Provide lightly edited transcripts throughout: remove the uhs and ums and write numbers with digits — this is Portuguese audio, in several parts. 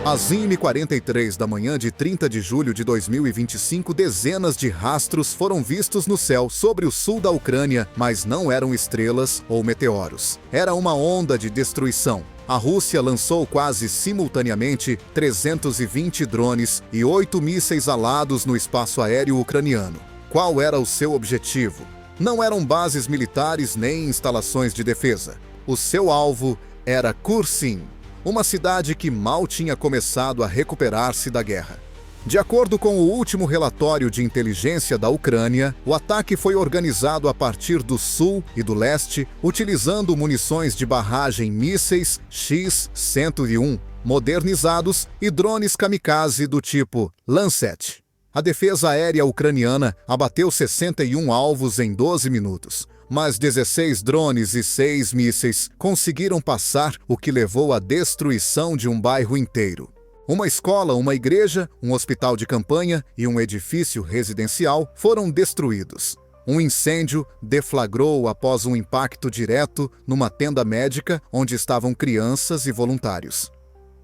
Às 1h43 da manhã de 30 de julho de 2025, dezenas de rastros foram vistos no céu sobre o sul da Ucrânia, mas não eram estrelas ou meteoros. Era uma onda de destruição. A Rússia lançou quase simultaneamente 320 drones e 8 mísseis alados no espaço aéreo ucraniano. Qual era o seu objetivo? Não eram bases militares nem instalações de defesa. O seu alvo era Kursk, uma cidade que mal tinha começado a recuperar-se da guerra. De acordo com o último relatório de inteligência da Ucrânia, o ataque foi organizado a partir do sul e do leste, utilizando munições de barragem mísseis X-101, modernizados e drones kamikaze do tipo Lancet. A defesa aérea ucraniana abateu 61 alvos em 12 minutos. Mas 16 drones e 6 mísseis conseguiram passar, o que levou à destruição de um bairro inteiro. Uma escola, uma igreja, um hospital de campanha e um edifício residencial foram destruídos. Um incêndio deflagrou após um impacto direto numa tenda médica onde estavam crianças e voluntários.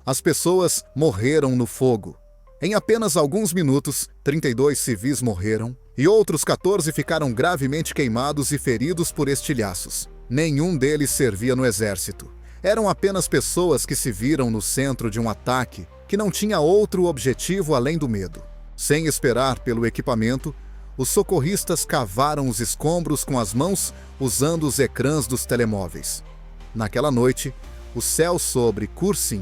As pessoas morreram no fogo. Em apenas alguns minutos, 32 civis morreram e outros 14 ficaram gravemente queimados e feridos por estilhaços. Nenhum deles servia no exército. Eram apenas pessoas que se viram no centro de um ataque que não tinha outro objetivo além do medo. Sem esperar pelo equipamento, os socorristas cavaram os escombros com as mãos usando os ecrãs dos telemóveis. Naquela noite, o céu sobre Kursk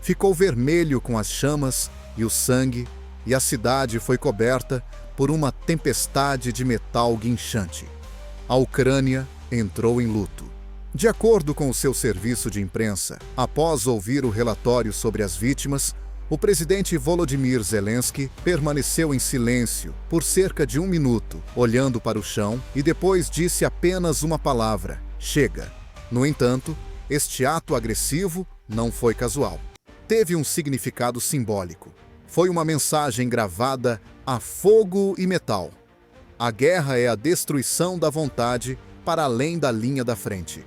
ficou vermelho com as chamas e o sangue, e a cidade foi coberta por uma tempestade de metal guinchante. A Ucrânia entrou em luto. De acordo com o seu serviço de imprensa, após ouvir o relatório sobre as vítimas, o presidente Volodymyr Zelensky permaneceu em silêncio por cerca de 1 minuto, olhando para o chão, e depois disse apenas uma palavra: chega. No entanto, este ato agressivo não foi casual. Teve um significado simbólico. Foi uma mensagem gravada a fogo e metal. A guerra é a destruição da vontade para além da linha da frente.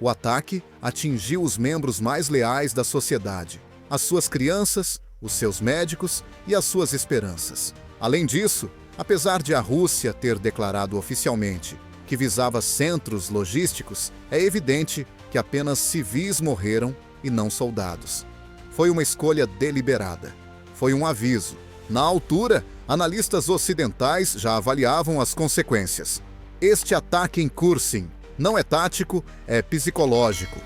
O ataque atingiu os membros mais leais da sociedade, as suas crianças, os seus médicos e as suas esperanças. Além disso, apesar de a Rússia ter declarado oficialmente que visava centros logísticos, é evidente que apenas civis morreram e não soldados. Foi uma escolha deliberada. Foi um aviso. Na altura, analistas ocidentais já avaliavam as consequências. Este ataque em Kursk não é tático, é psicológico,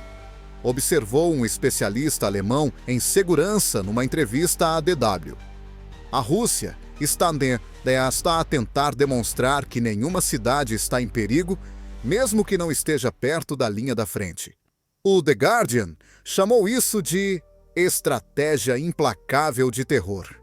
observou um especialista alemão em segurança numa entrevista à DW. A Rússia está a tentar demonstrar que nenhuma cidade está em perigo, mesmo que não esteja perto da linha da frente. O The Guardian chamou isso de estratégia implacável de terror.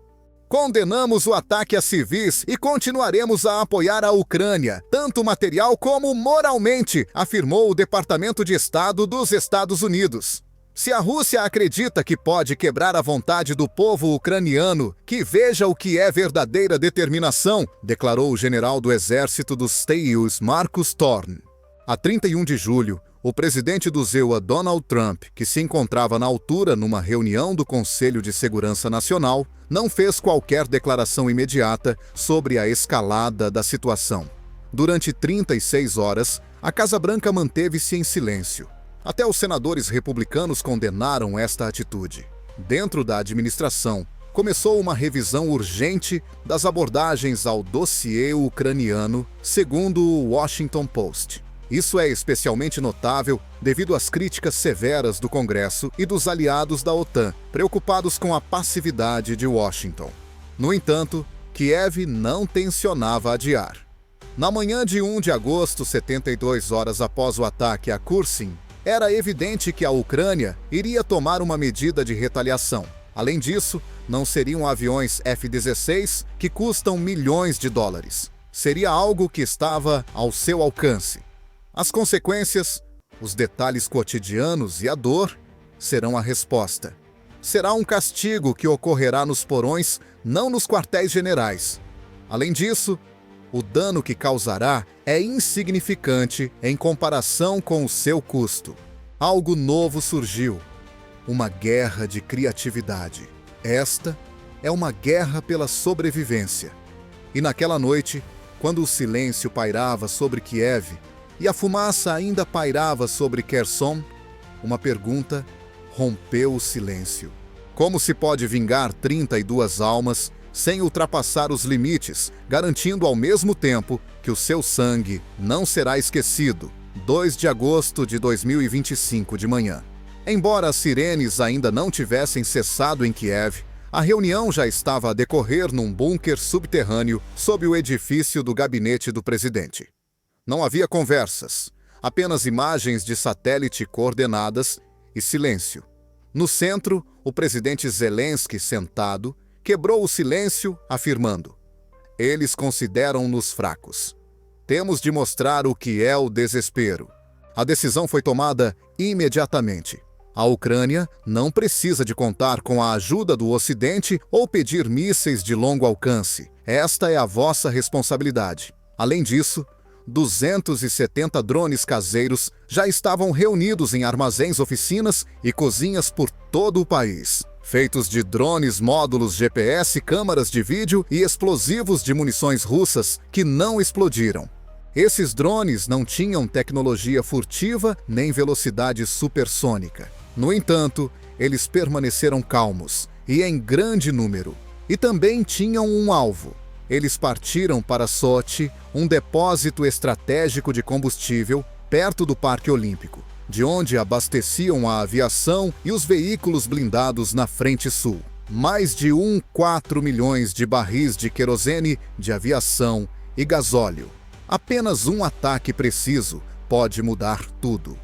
Condenamos o ataque a civis e continuaremos a apoiar a Ucrânia, tanto material como moralmente, afirmou o Departamento de Estado dos Estados Unidos. Se a Rússia acredita que pode quebrar a vontade do povo ucraniano, que veja o que é verdadeira determinação, declarou o general do Exército dos Estados Unidos, Marcus Thorne. A 31 de julho, o presidente do ZEUA, Donald Trump, que se encontrava na altura numa reunião do Conselho de Segurança Nacional, não fez qualquer declaração imediata sobre a escalada da situação. Durante 36 horas, a Casa Branca manteve-se em silêncio. Até os senadores republicanos condenaram esta atitude. Dentro da administração, começou uma revisão urgente das abordagens ao dossiê ucraniano, segundo o Washington Post. Isso é especialmente notável devido às críticas severas do Congresso e dos aliados da OTAN, preocupados com a passividade de Washington. No entanto, Kiev não tencionava adiar. Na manhã de 1 de agosto, 72 horas após o ataque a Kursk, era evidente que a Ucrânia iria tomar uma medida de retaliação. Além disso, não seriam aviões F-16 que custam milhões de dólares. Seria algo que estava ao seu alcance. As consequências, os detalhes cotidianos e a dor serão a resposta. Será um castigo que ocorrerá nos porões, não nos quartéis generais. Além disso, o dano que causará é insignificante em comparação com o seu custo. Algo novo surgiu, uma guerra de criatividade. Esta é uma guerra pela sobrevivência. E naquela noite, quando o silêncio pairava sobre Kiev e a fumaça ainda pairava sobre Kherson, uma pergunta rompeu o silêncio. Como se pode vingar 32 almas sem ultrapassar os limites, garantindo ao mesmo tempo que o seu sangue não será esquecido? 2 de agosto de 2025 de manhã. Embora as sirenes ainda não tivessem cessado em Kiev, a reunião já estava a decorrer num bunker subterrâneo sob o edifício do gabinete do presidente. Não havia conversas, apenas imagens de satélite coordenadas e silêncio. No centro, o presidente Zelensky, sentado, quebrou o silêncio, afirmando: "Eles consideram-nos fracos. Temos de mostrar o que é o desespero." A decisão foi tomada imediatamente. A Ucrânia não precisa de contar com a ajuda do Ocidente ou pedir mísseis de longo alcance. Esta é a vossa responsabilidade. Além disso, 270 drones caseiros já estavam reunidos em armazéns, oficinas e cozinhas por todo o país, feitos de drones, módulos GPS, câmaras de vídeo e explosivos de munições russas que não explodiram. Esses drones não tinham tecnologia furtiva nem velocidade supersônica. No entanto, eles permaneceram calmos e em grande número, e também tinham um alvo. Eles partiram para Sochi, um depósito estratégico de combustível perto do Parque Olímpico, de onde abasteciam a aviação e os veículos blindados na frente sul. Mais de 1,4 milhões de barris de querosene, de aviação e gasóleo. Apenas um ataque preciso pode mudar tudo.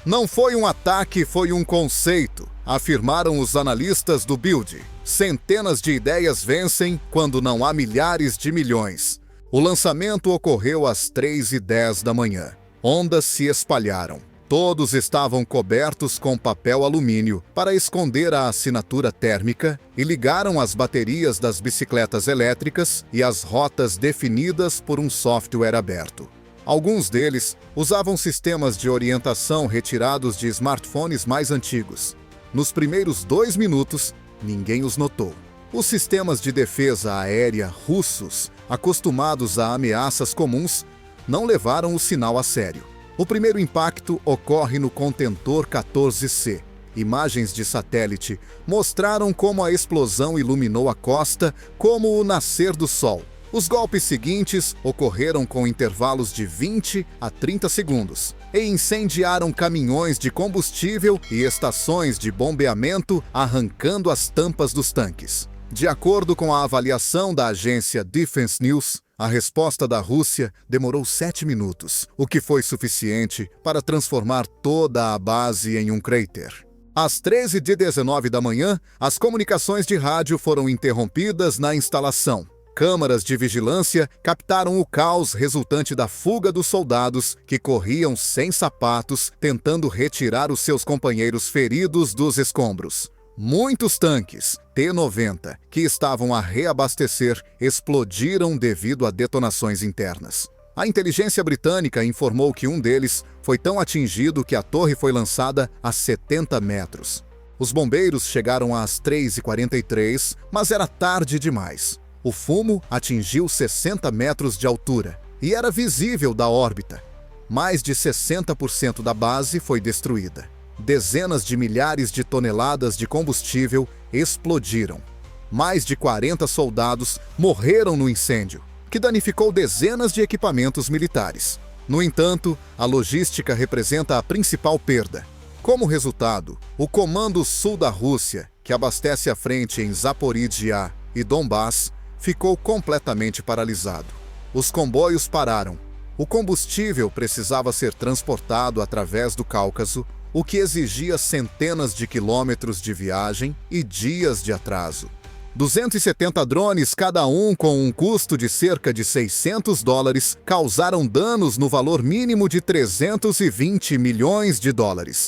Não foi um ataque, foi um conceito, afirmaram os analistas do Bild. Centenas de ideias vencem quando não há milhares de milhões. O lançamento ocorreu às 3h10 da manhã. Ondas se espalharam. Todos estavam cobertos com papel alumínio para esconder a assinatura térmica e ligaram as baterias das bicicletas elétricas e as rotas definidas por um software aberto. Alguns deles usavam sistemas de orientação retirados de smartphones mais antigos. Nos primeiros 2 minutos, ninguém os notou. Os sistemas de defesa aérea russos, acostumados a ameaças comuns, não levaram o sinal a sério. O primeiro impacto ocorre no contentor 14C. Imagens de satélite mostraram como a explosão iluminou a costa como o nascer do sol. Os golpes seguintes ocorreram com intervalos de 20 a 30 segundos e incendiaram caminhões de combustível e estações de bombeamento, arrancando as tampas dos tanques. De acordo com a avaliação da agência Defense News, a resposta da Rússia demorou 7 minutos, o que foi suficiente para transformar toda a base em um cráter. Às 13h19 da manhã, as comunicações de rádio foram interrompidas na instalação. Câmaras de vigilância captaram o caos resultante da fuga dos soldados que corriam sem sapatos, tentando retirar os seus companheiros feridos dos escombros. Muitos tanques T-90 que estavam a reabastecer explodiram devido a detonações internas. A inteligência britânica informou que um deles foi tão atingido que a torre foi lançada a 70 metros. Os bombeiros chegaram às 3h43, mas era tarde demais. O fumo atingiu 60 metros de altura e era visível da órbita. Mais de 60% da base foi destruída. Dezenas de milhares de toneladas de combustível explodiram. Mais de 40 soldados morreram no incêndio, que danificou dezenas de equipamentos militares. No entanto, a logística representa a principal perda. Como resultado, o Comando Sul da Rússia, que abastece a frente em Zaporizhia e Donbass, ficou completamente paralisado. Os comboios pararam. O combustível precisava ser transportado através do Cáucaso, o que exigia centenas de quilômetros de viagem e dias de atraso. 270 drones, cada um com um custo de cerca de $600, causaram danos no valor mínimo de $320 milhões,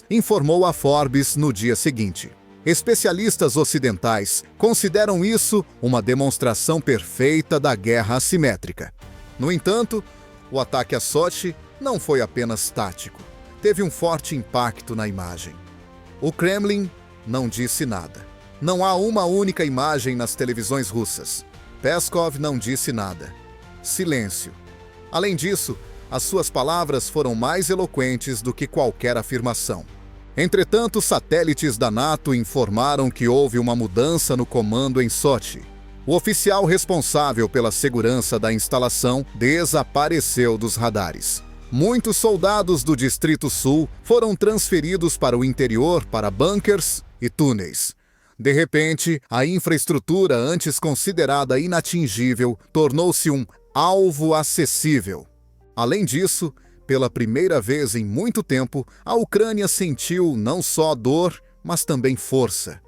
informou a Forbes no dia seguinte. Especialistas ocidentais consideram isso uma demonstração perfeita da guerra assimétrica. No entanto, o ataque a Sochi não foi apenas tático. Teve um forte impacto na imagem. O Kremlin não disse nada. Não há uma única imagem nas televisões russas. Peskov não disse nada. Silêncio. Além disso, as suas palavras foram mais eloquentes do que qualquer afirmação. Entretanto, satélites da NATO informaram que houve uma mudança no comando em Sochi. O oficial responsável pela segurança da instalação desapareceu dos radares. Muitos soldados do Distrito Sul foram transferidos para o interior para bunkers e túneis. De repente, a infraestrutura antes considerada inatingível tornou-se um alvo acessível. Além disso, pela primeira vez em muito tempo, a Ucrânia sentiu não só dor, mas também força.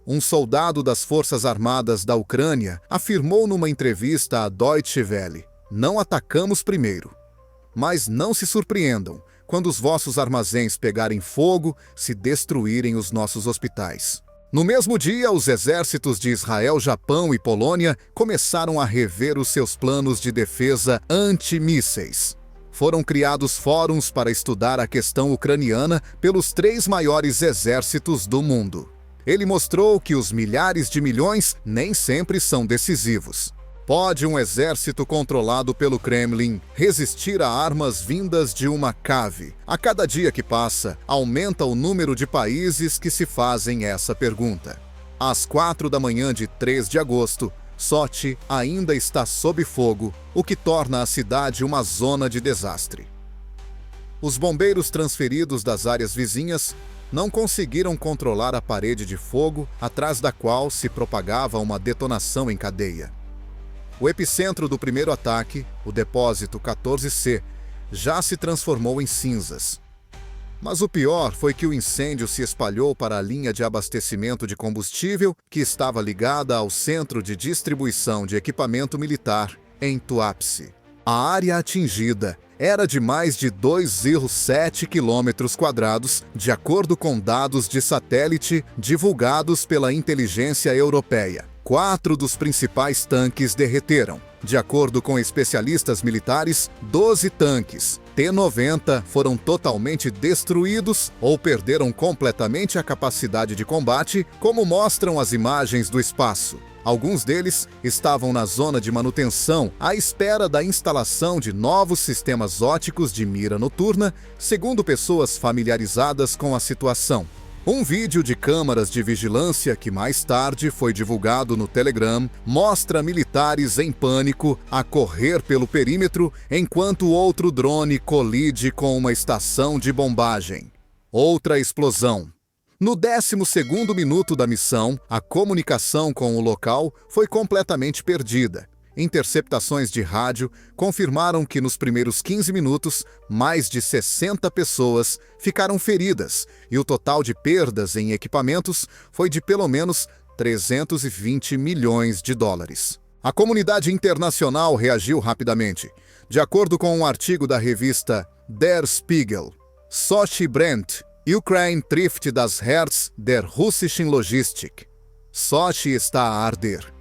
Um soldado das Forças Armadas da Ucrânia afirmou numa entrevista à Deutsche Welle: "Não atacamos primeiro. Mas não se surpreendam quando os vossos armazéns pegarem fogo, se destruírem os nossos hospitais." No mesmo dia, os exércitos de Israel, Japão e Polônia começaram a rever os seus planos de defesa antimísseis. Foram criados fóruns para estudar a questão ucraniana pelos 3 maiores exércitos do mundo. Ele mostrou que os milhares de milhões nem sempre são decisivos. Pode um exército controlado pelo Kremlin resistir a armas vindas de uma cave? A cada dia que passa, aumenta o número de países que se fazem essa pergunta. Às 4 da manhã de 3 de agosto, Sochi ainda está sob fogo, o que torna a cidade uma zona de desastre. Os bombeiros transferidos das áreas vizinhas não conseguiram controlar a parede de fogo atrás da qual se propagava uma detonação em cadeia. O epicentro do primeiro ataque, o depósito 14C, já se transformou em cinzas. Mas o pior foi que o incêndio se espalhou para a linha de abastecimento de combustível que estava ligada ao centro de distribuição de equipamento militar em Tuapse. A área atingida era de mais de 2,7 km², de acordo com dados de satélite divulgados pela inteligência europeia. 4 dos principais tanques derreteram. De acordo com especialistas militares, 12 tanques T-90 foram totalmente destruídos ou perderam completamente a capacidade de combate, como mostram as imagens do espaço. Alguns deles estavam na zona de manutenção, à espera da instalação de novos sistemas óticos de mira noturna, segundo pessoas familiarizadas com a situação. Um vídeo de câmaras de vigilância, que mais tarde foi divulgado no Telegram, mostra militares em pânico a correr pelo perímetro enquanto outro drone colide com uma estação de bombagem. Outra explosão. No 12º minuto da missão, a comunicação com o local foi completamente perdida. Interceptações de rádio confirmaram que nos primeiros 15 minutos, mais de 60 pessoas ficaram feridas e o total de perdas em equipamentos foi de pelo menos 320 milhões de dólares. A comunidade internacional reagiu rapidamente. De acordo com um artigo da revista Der Spiegel, Sochi brennt, Ukraine trifft das Herz der russischen Logistik. Sochi está a arder.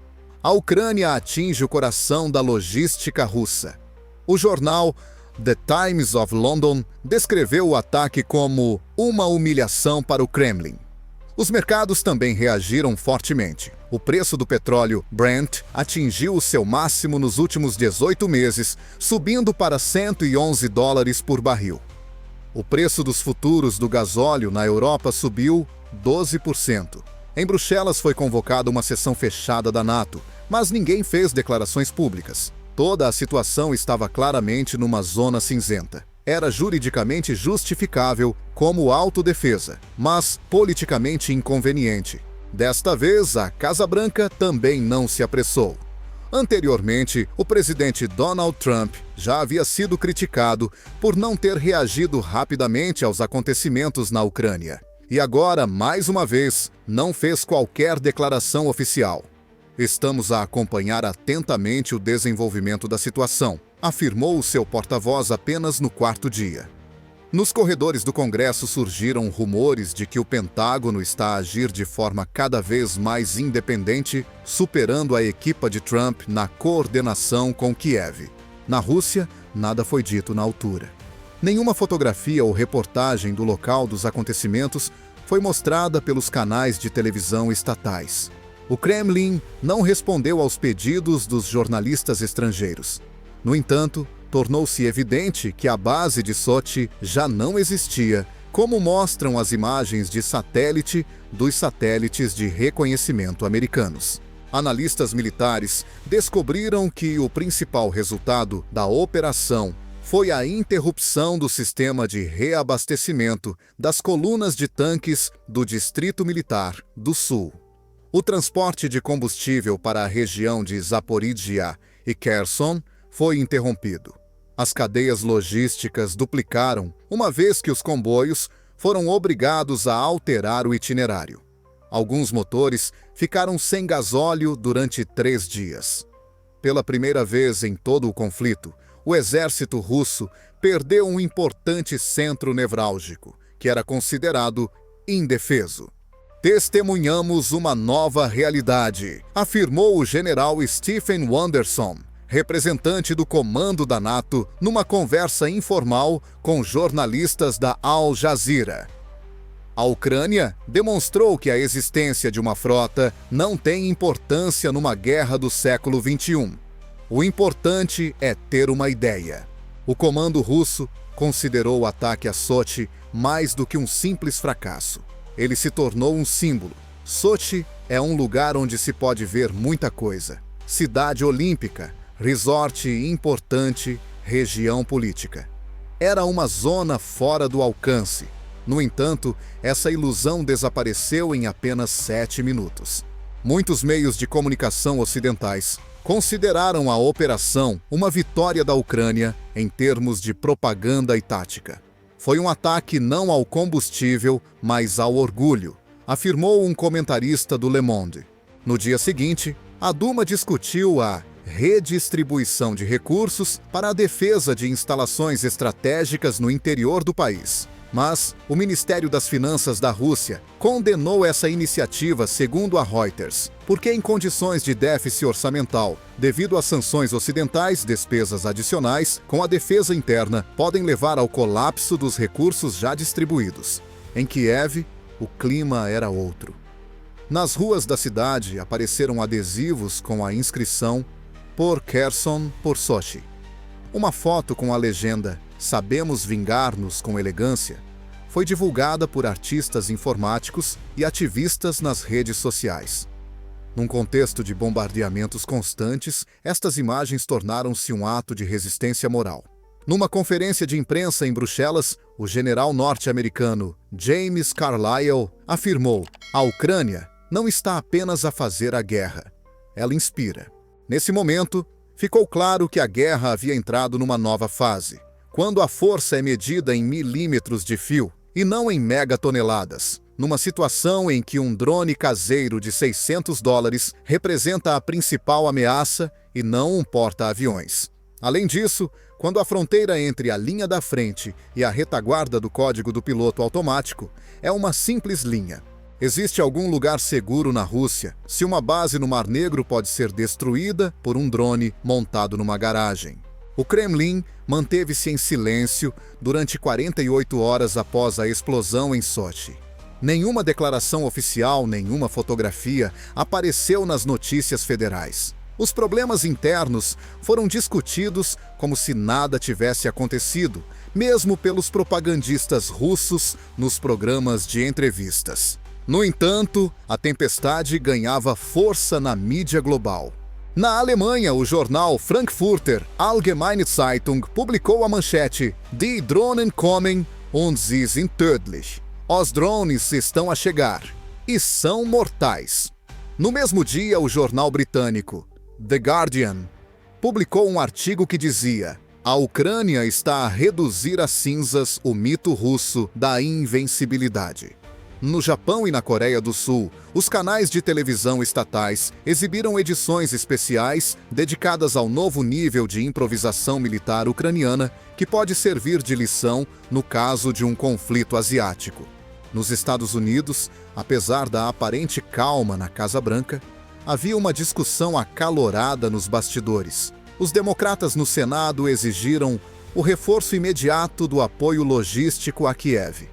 A Ucrânia atinge o coração da logística russa. O jornal The Times of London descreveu o ataque como uma humilhação para o Kremlin. Os mercados também reagiram fortemente. O preço do petróleo Brent atingiu o seu máximo nos últimos 18 meses, subindo para $111 por barril. O preço dos futuros do gasóleo na Europa subiu 12%. Em Bruxelas foi convocada uma sessão fechada da NATO, mas ninguém fez declarações públicas. Toda a situação estava claramente numa zona cinzenta. Era juridicamente justificável como autodefesa, mas politicamente inconveniente. Desta vez, a Casa Branca também não se apressou. Anteriormente, o presidente Donald Trump já havia sido criticado por não ter reagido rapidamente aos acontecimentos na Ucrânia. E agora, mais uma vez, não fez qualquer declaração oficial. Estamos a acompanhar atentamente o desenvolvimento da situação, afirmou o seu porta-voz apenas no 4º dia. Nos corredores do Congresso surgiram rumores de que o Pentágono está a agir de forma cada vez mais independente, superando a equipa de Trump na coordenação com Kiev. Na Rússia, nada foi dito na altura. Nenhuma fotografia ou reportagem do local dos acontecimentos foi mostrada pelos canais de televisão estatais. O Kremlin não respondeu aos pedidos dos jornalistas estrangeiros. No entanto, tornou-se evidente que a base de Sochi já não existia, como mostram as imagens de satélite dos satélites de reconhecimento americanos. Analistas militares descobriram que o principal resultado da operação foi a interrupção do sistema de reabastecimento das colunas de tanques do Distrito Militar do Sul. O transporte de combustível para a região de Zaporizhia e Kherson foi interrompido. As cadeias logísticas duplicaram, uma vez que os comboios foram obrigados a alterar o itinerário. Alguns motores ficaram sem gasóleo durante 3 dias. Pela primeira vez em todo o conflito, o exército russo perdeu um importante centro nevrálgico, que era considerado indefeso. Testemunhamos uma nova realidade, afirmou o general Stephen Wanderson, representante do comando da NATO, numa conversa informal com jornalistas da Al Jazeera. A Ucrânia demonstrou que a existência de uma frota não tem importância numa guerra do século XXI. O importante é ter uma ideia. O comando russo considerou o ataque a Sochi mais do que um simples fracasso. Ele se tornou um símbolo. Sochi é um lugar onde se pode ver muita coisa. Cidade olímpica, resort importante, região política. Era uma zona fora do alcance. No entanto, essa ilusão desapareceu em apenas 7 minutos. Muitos meios de comunicação ocidentais consideraram a operação uma vitória da Ucrânia em termos de propaganda e tática. Foi um ataque não ao combustível, mas ao orgulho, afirmou um comentarista do Le Monde. No dia seguinte, a Duma discutiu a redistribuição de recursos para a defesa de instalações estratégicas no interior do país. Mas o Ministério das Finanças da Rússia condenou essa iniciativa, segundo a Reuters, porque em condições de déficit orçamental, devido às sanções ocidentais, despesas adicionais com a defesa interna podem levar ao colapso dos recursos já distribuídos. Em Kiev, o clima era outro. Nas ruas da cidade apareceram adesivos com a inscrição "Por Kherson, por Sochi". Uma foto com a legenda "Sabemos vingar-nos com elegância" foi divulgada por artistas informáticos e ativistas nas redes sociais. Num contexto de bombardeamentos constantes, estas imagens tornaram-se um ato de resistência moral. Numa conferência de imprensa em Bruxelas, o general norte-americano James Carlisle afirmou: "A Ucrânia não está apenas a fazer a guerra, ela inspira." Nesse momento, ficou claro que a guerra havia entrado numa nova fase, quando a força é medida em milímetros de fio e não em megatoneladas, numa situação em que um drone caseiro de $600 representa a principal ameaça e não um porta-aviões. Além disso, quando a fronteira entre a linha da frente e a retaguarda do código do piloto automático é uma simples linha. Existe algum lugar seguro na Rússia se uma base no Mar Negro pode ser destruída por um drone montado numa garagem? O Kremlin manteve-se em silêncio durante 48 horas após a explosão em Sochi. Nenhuma declaração oficial, nenhuma fotografia apareceu nas notícias federais. Os problemas internos foram discutidos como se nada tivesse acontecido, mesmo pelos propagandistas russos nos programas de entrevistas. No entanto, a tempestade ganhava força na mídia global. Na Alemanha, o jornal Frankfurter Allgemeine Zeitung publicou a manchete "Die Drohnen kommen und sie sind tödlich". Os drones estão a chegar e são mortais. No mesmo dia, o jornal britânico The Guardian publicou um artigo que dizia: "A Ucrânia está a reduzir a cinzas o mito russo da invencibilidade". No Japão e na Coreia do Sul, os canais de televisão estatais exibiram edições especiais dedicadas ao novo nível de improvisação militar ucraniana que pode servir de lição no caso de um conflito asiático. Nos Estados Unidos, apesar da aparente calma na Casa Branca, havia uma discussão acalorada nos bastidores. Os democratas no Senado exigiram o reforço imediato do apoio logístico a Kiev.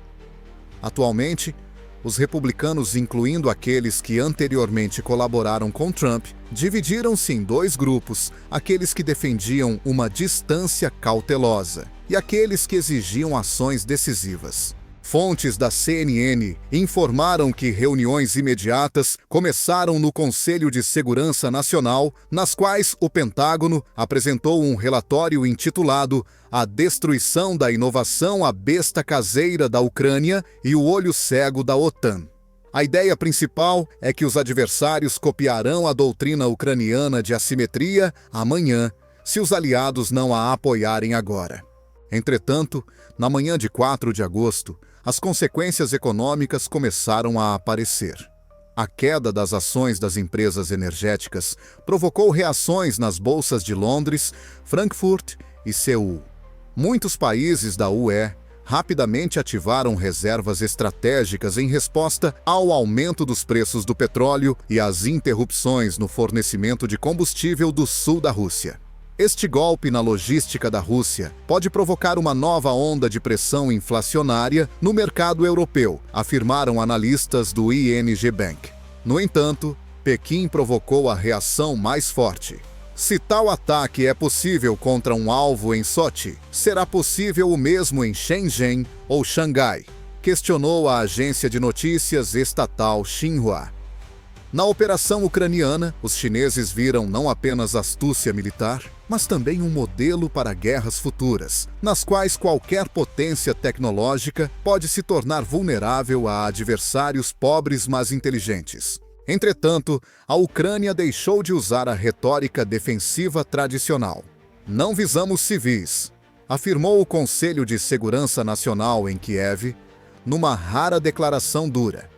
Atualmente, Os republicanos, incluindo aqueles que anteriormente colaboraram com Trump, dividiram-se em dois grupos: aqueles que defendiam uma distância cautelosa e aqueles que exigiam ações decisivas. Fontes da CNN informaram que reuniões imediatas começaram no Conselho de Segurança Nacional, nas quais o Pentágono apresentou um relatório intitulado A Destruição da Inovação, a Besta Caseira da Ucrânia e o Olho Cego da OTAN. A ideia principal é que os adversários copiarão a doutrina ucraniana de assimetria amanhã, se os aliados não a apoiarem agora. Entretanto, na manhã de 4 de agosto, as consequências econômicas começaram a aparecer. A queda das ações das empresas energéticas provocou reações nas bolsas de Londres, Frankfurt e Seul. Muitos países da UE rapidamente ativaram reservas estratégicas em resposta ao aumento dos preços do petróleo e às interrupções no fornecimento de combustível do sul da Rússia. Este golpe na logística da Rússia pode provocar uma nova onda de pressão inflacionária no mercado europeu, afirmaram analistas do ING Bank. No entanto, Pequim provocou a reação mais forte. Se tal ataque é possível contra um alvo em Sochi, será possível o mesmo em Shenzhen ou Xangai? Questionou a agência de notícias estatal Xinhua. Na operação ucraniana, os chineses viram não apenas astúcia militar, mas também um modelo para guerras futuras, nas quais qualquer potência tecnológica pode se tornar vulnerável a adversários pobres mas inteligentes. Entretanto, a Ucrânia deixou de usar a retórica defensiva tradicional. Não visamos civis, afirmou o Conselho de Segurança Nacional em Kiev, numa rara declaração dura.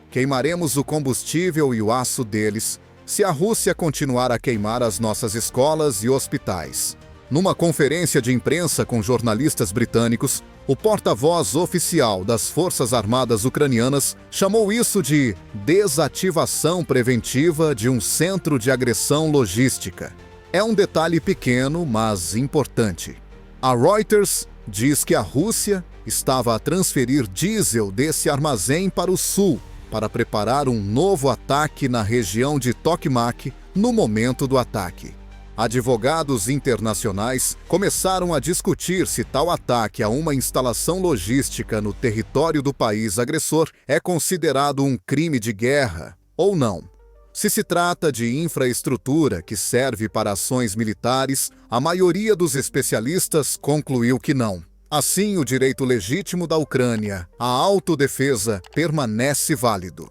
Queimaremos o combustível e o aço deles se a Rússia continuar a queimar as nossas escolas e hospitais. Numa conferência de imprensa com jornalistas britânicos, o porta-voz oficial das Forças Armadas Ucranianas chamou isso de desativação preventiva de um centro de agressão logística. É um detalhe pequeno, mas importante. A Reuters diz que a Rússia estava a transferir diesel desse armazém para o sul, para preparar um novo ataque na região de Tokmak no momento do ataque. Advogados internacionais começaram a discutir se tal ataque a uma instalação logística no território do país agressor é considerado um crime de guerra ou não. Se se trata de infraestrutura que serve para ações militares, a maioria dos especialistas concluiu que não. Assim, o direito legítimo da Ucrânia à autodefesa permanece válido.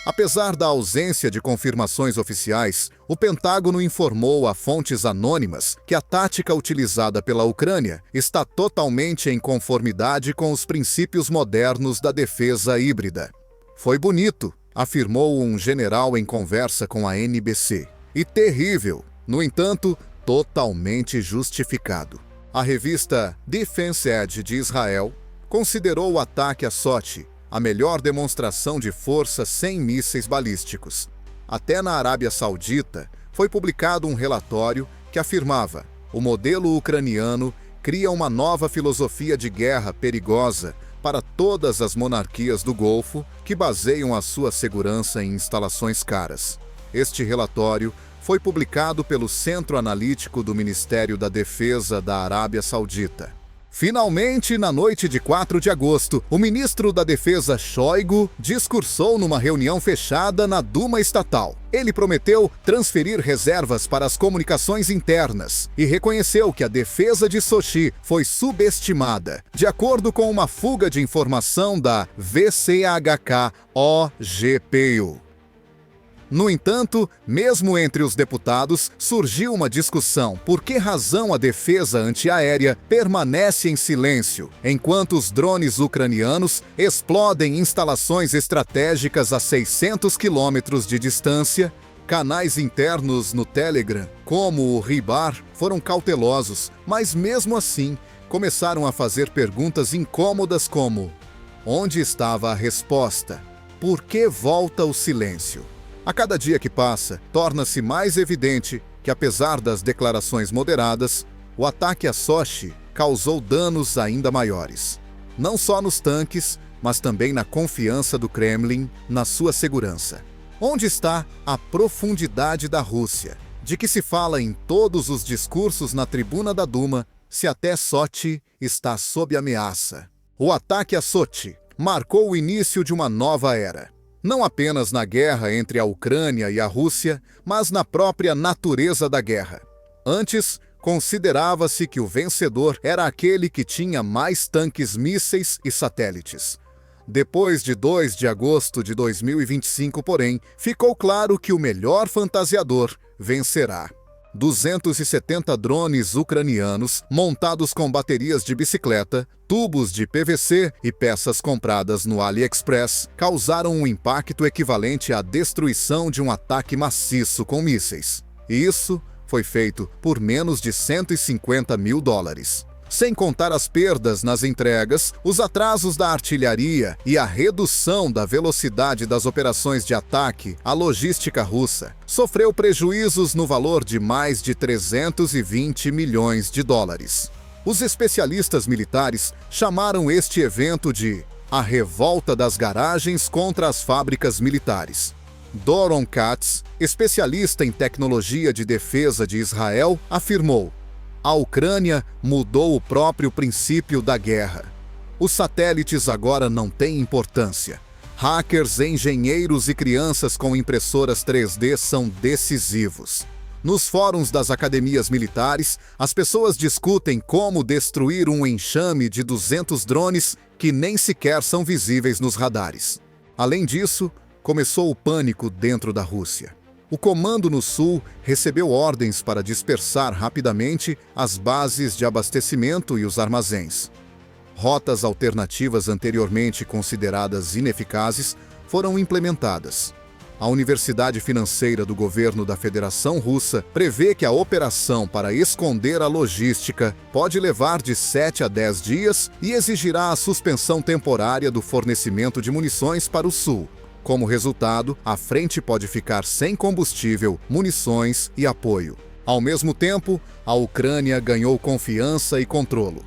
Apesar da ausência de confirmações oficiais, o Pentágono informou a fontes anônimas que a tática utilizada pela Ucrânia está totalmente em conformidade com os princípios modernos da defesa híbrida. Foi bonito, afirmou um general em conversa com a NBC. E terrível, no entanto, totalmente justificado. A revista Defense Edge de Israel considerou o ataque a Sochi a melhor demonstração de força sem mísseis balísticos. Até na Arábia Saudita foi publicado um relatório que afirmava: o modelo ucraniano cria uma nova filosofia de guerra perigosa para todas as monarquias do Golfo que baseiam a sua segurança em instalações caras. Este relatório foi publicado pelo Centro Analítico do Ministério da Defesa da Arábia Saudita. Finalmente, na noite de 4 de agosto, o ministro da Defesa Shoigu discursou numa reunião fechada na Duma estatal. Ele prometeu transferir reservas para as comunicações internas e reconheceu que a defesa de Sochi foi subestimada, de acordo com uma fuga de informação da VCHK-OGPU. No entanto, mesmo entre os deputados, surgiu uma discussão por que razão a defesa antiaérea permanece em silêncio, enquanto os drones ucranianos explodem instalações estratégicas a 600 quilômetros de distância. Canais internos no Telegram, como o Ribar, foram cautelosos, mas mesmo assim começaram a fazer perguntas incômodas como: onde estava a resposta? Por que volta o silêncio? A cada dia que passa, torna-se mais evidente que, apesar das declarações moderadas, o ataque a Sochi causou danos ainda maiores. Não só nos tanques, mas também na confiança do Kremlin na sua segurança. Onde está a profundidade da Rússia, de que se fala em todos os discursos na tribuna da Duma, se até Sochi está sob ameaça? O ataque a Sochi marcou o início de uma nova era. Não apenas na guerra entre a Ucrânia e a Rússia, mas na própria natureza da guerra. Antes, considerava-se que o vencedor era aquele que tinha mais tanques, mísseis e satélites. Depois de 2 de agosto de 2025, porém, ficou claro que o melhor fantasiador vencerá. 270 drones ucranianos, montados com baterias de bicicleta, tubos de PVC e peças compradas no AliExpress, causaram um impacto equivalente à destruição de um ataque maciço com mísseis. E isso foi feito por menos de $150 mil. Sem contar as perdas nas entregas, os atrasos da artilharia e a redução da velocidade das operações de ataque, a logística russa sofreu prejuízos no valor de mais de $320 milhões. Os especialistas militares chamaram este evento de a revolta das garagens contra as fábricas militares. Doron Katz, especialista em tecnologia de defesa de Israel, afirmou: a Ucrânia mudou o próprio princípio da guerra. Os satélites agora não têm importância. Hackers, engenheiros e crianças com impressoras 3D são decisivos. Nos fóruns das academias militares, as pessoas discutem como destruir um enxame de 200 drones que nem sequer são visíveis nos radares. Além disso, começou o pânico dentro da Rússia. O comando no sul recebeu ordens para dispersar rapidamente as bases de abastecimento e os armazéns. Rotas alternativas anteriormente consideradas ineficazes foram implementadas. A Universidade Financeira do Governo da Federação Russa prevê que a operação para esconder a logística pode levar de 7 a 10 dias e exigirá a suspensão temporária do fornecimento de munições para o sul. Como resultado, a frente pode ficar sem combustível, munições e apoio. Ao mesmo tempo, a Ucrânia ganhou confiança e controle.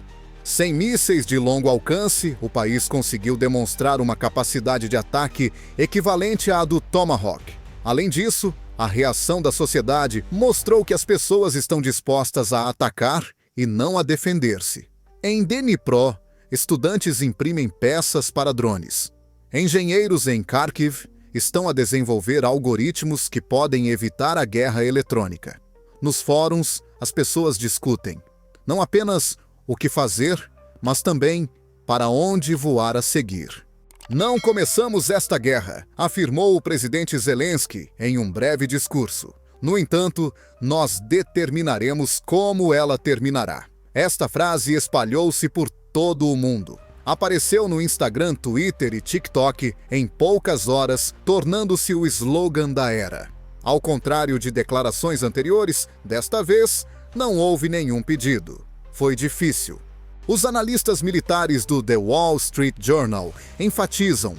Sem mísseis de longo alcance, o país conseguiu demonstrar uma capacidade de ataque equivalente à do Tomahawk. Além disso, a reação da sociedade mostrou que as pessoas estão dispostas a atacar e não a defender-se. Em Dnipro, estudantes imprimem peças para drones. Engenheiros em Kharkiv estão a desenvolver algoritmos que podem evitar a guerra eletrônica. Nos fóruns, as pessoas discutem não apenas o que fazer, mas também para onde voar a seguir. Não começamos esta guerra, afirmou o presidente Zelensky em um breve discurso. No entanto, nós determinaremos como ela terminará. Esta frase espalhou-se por todo o mundo. Apareceu no Instagram, Twitter e TikTok em poucas horas, tornando-se o slogan da era. Ao contrário de declarações anteriores, desta vez não houve nenhum pedido. Foi difícil. Os analistas militares do The Wall Street Journal enfatizam: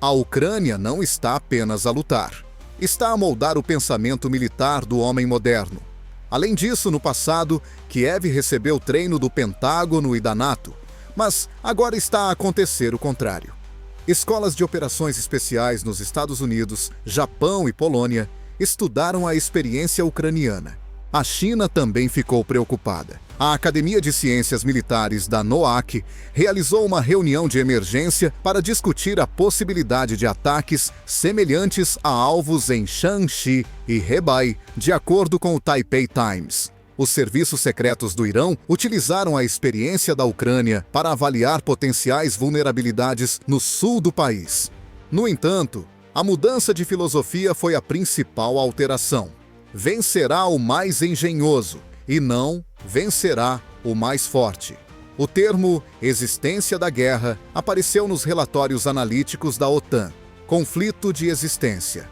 a Ucrânia não está apenas a lutar. Está a moldar o pensamento militar do homem moderno. Além disso, no passado, Kiev recebeu treino do Pentágono e da NATO. Mas agora está a acontecer o contrário. Escolas de operações especiais nos Estados Unidos, Japão e Polônia estudaram a experiência ucraniana. A China também ficou preocupada. A Academia de Ciências Militares da NOAC realizou uma reunião de emergência para discutir a possibilidade de ataques semelhantes a alvos em Shanxi e Hebei, de acordo com o Taipei Times. Os serviços secretos do Irão utilizaram a experiência da Ucrânia para avaliar potenciais vulnerabilidades no sul do país. No entanto, a mudança de filosofia foi a principal alteração. Vencerá o mais engenhoso e não vencerá o mais forte. O termo existência da guerra apareceu nos relatórios analíticos da OTAN, conflito de existência.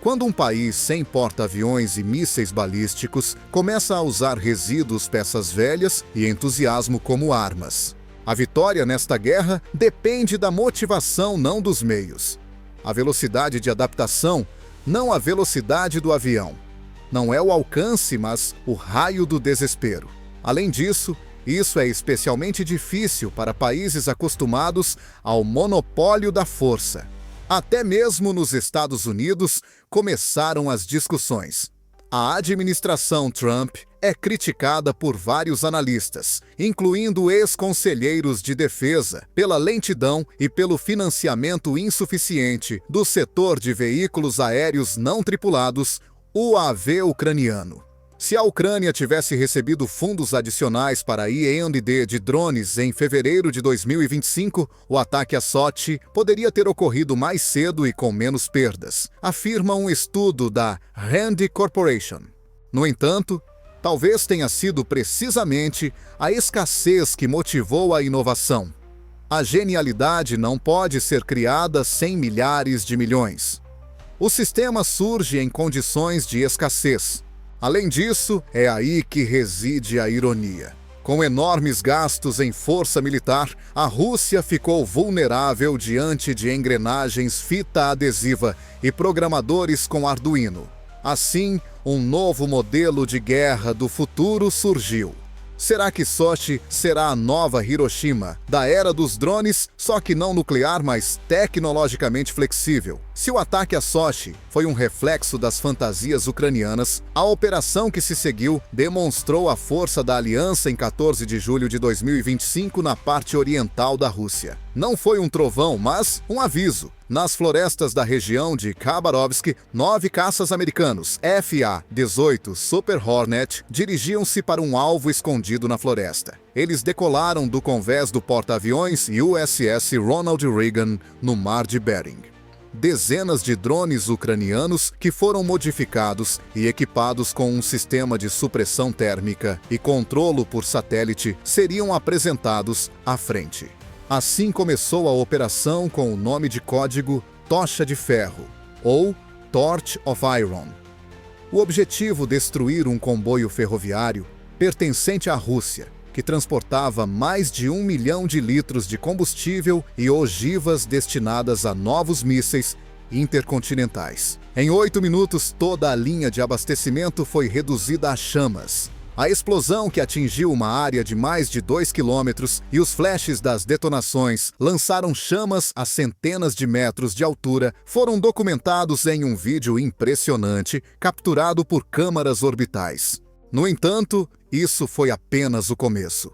Quando um país sem porta-aviões e mísseis balísticos começa a usar resíduos, peças velhas e entusiasmo como armas. A vitória nesta guerra depende da motivação, não dos meios. A velocidade de adaptação, não a velocidade do avião. Não é o alcance, mas o raio do desespero. Além disso, Isso é especialmente difícil para países acostumados ao monopólio da força. Até mesmo nos Estados Unidos começaram as discussões. A administração Trump é criticada por vários analistas, incluindo ex-conselheiros de defesa, pela lentidão e pelo financiamento insuficiente do setor de veículos aéreos não tripulados, UAV ucraniano. Se a Ucrânia tivesse recebido fundos adicionais para a I&D de drones em fevereiro de 2025, o ataque a Sochi poderia ter ocorrido mais cedo e com menos perdas, afirma um estudo da Rand Corporation. No entanto, talvez tenha sido precisamente a escassez que motivou a inovação. A genialidade não pode ser criada sem milhares de milhões. O sistema surge em condições de escassez. Além disso, é aí que reside a ironia. Com enormes gastos em força militar, a Rússia ficou vulnerável diante de engrenagens fita adesiva e programadores com Arduino. Assim, um novo modelo de guerra do futuro surgiu. Será que Sochi será a nova Hiroshima, da era dos drones, só que não nuclear, mas tecnologicamente flexível? Se o ataque a Sochi foi um reflexo das fantasias ucranianas, a operação que se seguiu demonstrou a força da aliança em 14 de julho de 2025 na parte oriental da Rússia. Não foi um trovão, mas um aviso. Nas florestas da região de Khabarovsk, 9 caças americanos FA-18 Super Hornet dirigiam-se para um alvo escondido na floresta. Eles decolaram do convés do porta-aviões USS Ronald Reagan, no Mar de Bering. Dezenas de drones ucranianos que foram modificados e equipados com um sistema de supressão térmica e controlo por satélite seriam apresentados à frente. Assim começou a operação com o nome de código Tocha de Ferro, ou Torch of Iron. O objetivo destruir um comboio ferroviário pertencente à Rússia, que transportava mais de 1 milhão de litros de combustível e ogivas destinadas a novos mísseis intercontinentais. Em 8 minutos, toda a linha de abastecimento foi reduzida a chamas. A explosão, que atingiu uma área de mais de 2 quilômetros, e os flashes das detonações lançaram chamas a centenas de metros de altura, foram documentados em um vídeo impressionante capturado por câmaras orbitais. No entanto, isso foi apenas o começo.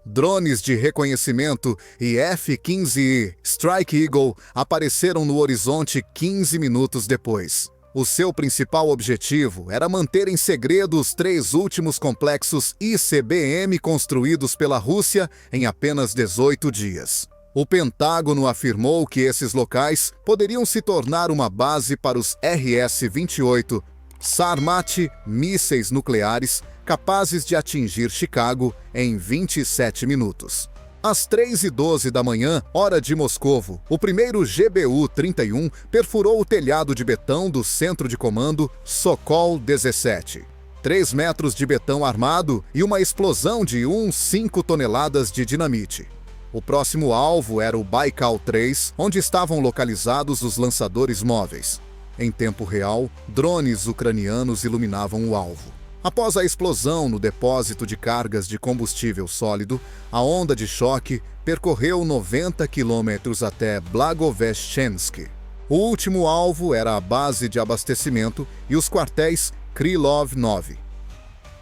Drones de reconhecimento e F-15E Strike Eagle apareceram no horizonte 15 minutos depois. O seu principal objetivo era manter em segredo os 3 últimos complexos ICBM construídos pela Rússia em apenas 18 dias. O Pentágono afirmou que esses locais poderiam se tornar uma base para os RS-28 Sarmat mísseis nucleares capazes de atingir Chicago em 27 minutos. Às 3h12 da manhã, hora de Moscovo, o primeiro GBU-31 perfurou o telhado de betão do centro de comando Sokol-17. 3 metros de betão armado e uma explosão de 5 toneladas de dinamite. O próximo alvo era o Baikal 3, onde estavam localizados os lançadores móveis. Em tempo real, drones ucranianos iluminavam o alvo. Após a explosão no depósito de cargas de combustível sólido, a onda de choque percorreu 90 quilômetros até Blagoveshchensk. O último alvo era a base de abastecimento e os quartéis Krylov 9.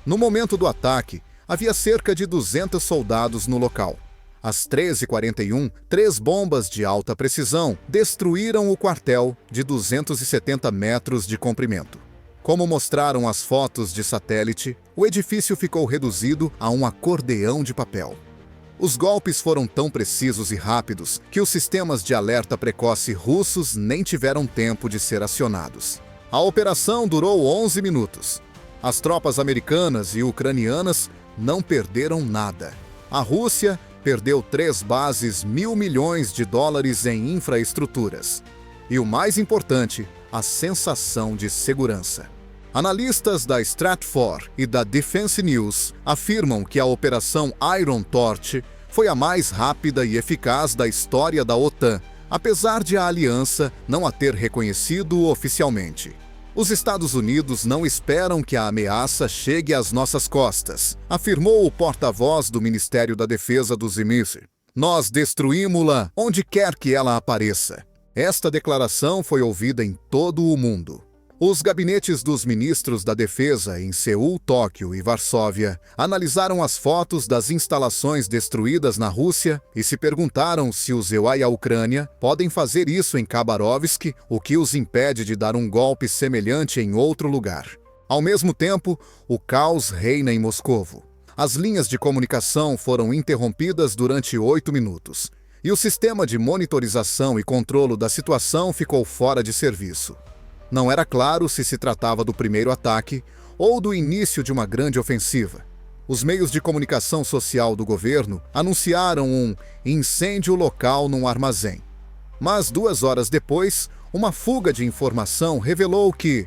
No momento do ataque, havia cerca de 200 soldados no local. Às 13h41, 3 bombas de alta precisão destruíram o quartel de 270 metros de comprimento. Como mostraram as fotos de satélite, o edifício ficou reduzido a um acordeão de papel. Os golpes foram tão precisos e rápidos que os sistemas de alerta precoce russos nem tiveram tempo de ser acionados. A operação durou 11 minutos. As tropas americanas e ucranianas não perderam nada. A Rússia perdeu 3 bases $1.000 milhões em infraestruturas. E o mais importante, a sensação de segurança. Analistas da Stratfor e da Defense News afirmam que a Operação Iron Torch foi a mais rápida e eficaz da história da OTAN, apesar de a aliança não a ter reconhecido oficialmente. Os Estados Unidos não esperam que a ameaça chegue às nossas costas, afirmou o porta-voz do Ministério da Defesa do ZMIS. Nós destruímos-la onde quer que ela apareça. Esta declaração foi ouvida em todo o mundo. Os gabinetes dos ministros da Defesa em Seul, Tóquio e Varsóvia analisaram as fotos das instalações destruídas na Rússia e se perguntaram se os EUA e a Ucrânia podem fazer isso em Khabarovsk, o que os impede de dar um golpe semelhante em outro lugar. Ao mesmo tempo, o caos reina em Moscovo. As linhas de comunicação foram interrompidas durante 8 minutos, e o sistema de monitorização e controlo da situação ficou fora de serviço. Não era claro se tratava do primeiro ataque ou do início de uma grande ofensiva. Os meios de comunicação social do governo anunciaram um incêndio local num armazém. Mas 2 horas depois, uma fuga de informação revelou que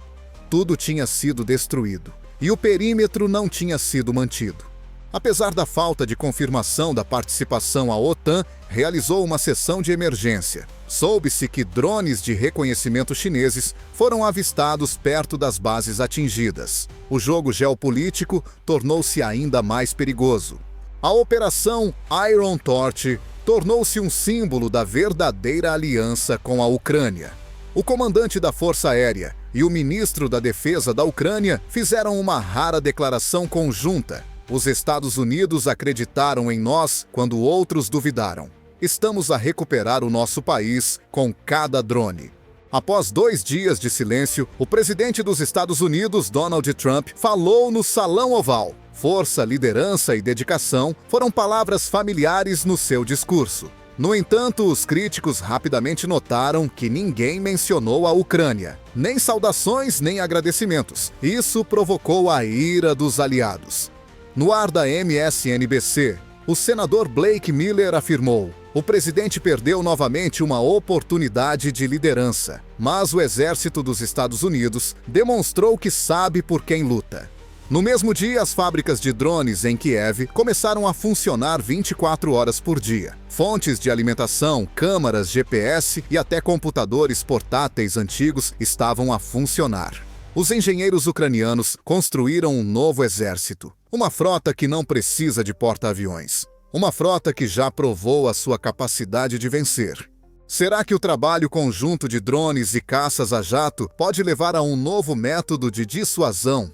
tudo tinha sido destruído e o perímetro não tinha sido mantido. Apesar da falta de confirmação da participação, a OTAN realizou uma sessão de emergência. Soube-se que drones de reconhecimento chineses foram avistados perto das bases atingidas. O jogo geopolítico tornou-se ainda mais perigoso. A Operação Iron Torch tornou-se um símbolo da verdadeira aliança com a Ucrânia. O comandante da Força Aérea e o ministro da Defesa da Ucrânia fizeram uma rara declaração conjunta. Os Estados Unidos acreditaram em nós quando outros duvidaram. Estamos a recuperar o nosso país com cada drone. Após 2 dias de silêncio, o presidente dos Estados Unidos, Donald Trump, falou no Salão Oval. Força, liderança e dedicação foram palavras familiares no seu discurso. No entanto, os críticos rapidamente notaram que ninguém mencionou a Ucrânia. Nem saudações, nem agradecimentos. Isso provocou a ira dos aliados. No ar da MSNBC, o senador Blake Miller afirmou: o presidente perdeu novamente uma oportunidade de liderança, mas o exército dos Estados Unidos demonstrou que sabe por quem luta. No mesmo dia, as fábricas de drones em Kiev começaram a funcionar 24 horas por dia. Fontes de alimentação, câmaras, GPS e até computadores portáteis antigos estavam a funcionar. Os engenheiros ucranianos construíram um novo exército. Uma frota que não precisa de porta-aviões. Uma frota que já provou a sua capacidade de vencer. Será que o trabalho conjunto de drones e caças a jato pode levar a um novo método de dissuasão